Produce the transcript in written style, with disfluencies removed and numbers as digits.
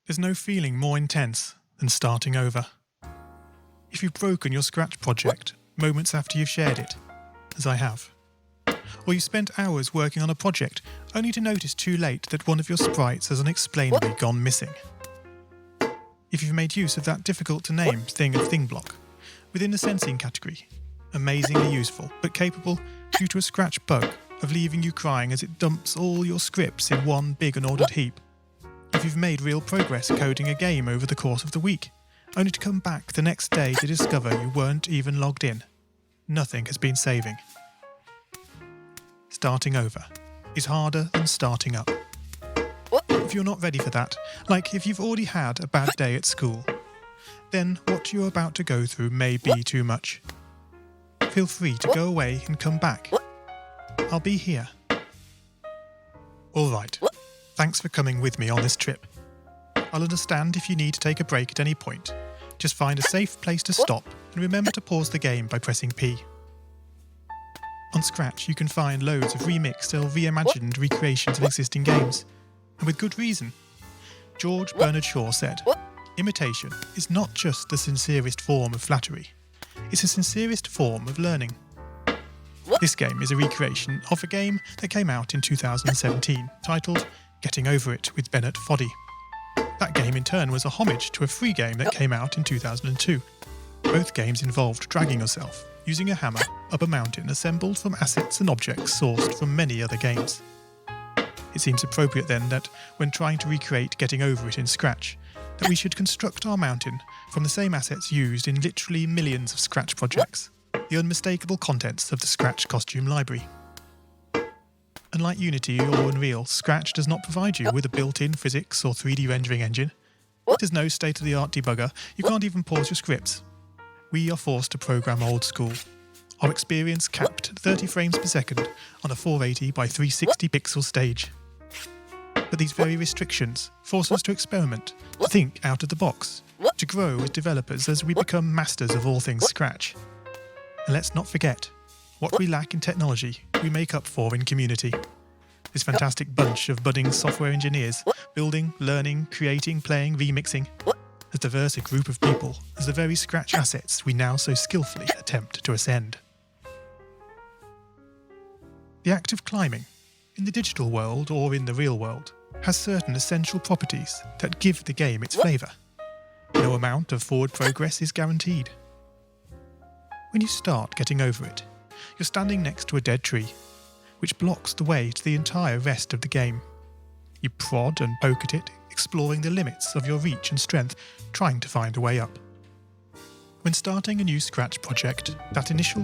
There's no feeling more intense than starting over. If you've broken your Scratch project moments after you've shared it, as I have, or you spent hours working on a project only to notice too late that one of your sprites has unexplainably gone missing. If you've made use of that difficult-to-name thing block within the sensing category, amazingly useful but capable, due to a Scratch bug, of leaving you crying as it dumps all your scripts in one big unordered heap. If you've made real progress coding a game over the course of the week, only to come back the next day to discover you weren't even logged in, nothing has been saving. Starting over is harder than starting up. If you're not ready for that, like if you've already had a bad day at school, then what you're about to go through may be too much. Feel free to go away and come back. I'll be here. Alright, thanks for coming with me on this trip. I'll understand if you need to take a break at any point. Just find a safe place to stop and remember to pause the game by pressing P. On Scratch you can find loads of remixed or reimagined recreations of existing games. And with good reason. George Bernard Shaw said, "Imitation is not just the sincerest form of flattery, it's the sincerest form of learning." This game is a recreation of a game that came out in 2017, titled Getting Over It with Bennett Foddy. That game in turn was a homage to a free game that came out in 2002. Both games involved dragging yourself, using a hammer, up a mountain assembled from assets and objects sourced from many other games. It seems appropriate then that, when trying to recreate Getting Over It in Scratch, that we should construct our mountain from the same assets used in literally millions of Scratch projects, the unmistakable contents of the Scratch costume library. Unlike Unity or Unreal, Scratch does not provide you with a built-in physics or 3D rendering engine. There's no state-of-the-art debugger, you can't even pause your scripts. We are forced to program old school. Our experience capped at 30 frames per second on a 480 by 360 pixel stage. But these very restrictions force us to experiment, to think out of the box, to grow as developers as we become masters of all things Scratch. And let's not forget, what we lack in technology, we make up for in community. This fantastic bunch of budding software engineers, building, learning, creating, playing, remixing, as diverse a group of people as the very Scratch assets we now so skillfully attempt to ascend. The act of climbing, in the digital world or in the real world, has certain essential properties that give the game its flavour. No amount of forward progress is guaranteed. When you start Getting Over It, you're standing next to a dead tree, which blocks the way to the entire rest of the game. You prod and poke at it, exploring the limits of your reach and strength, trying to find a way up. When starting a new Scratch project, that initial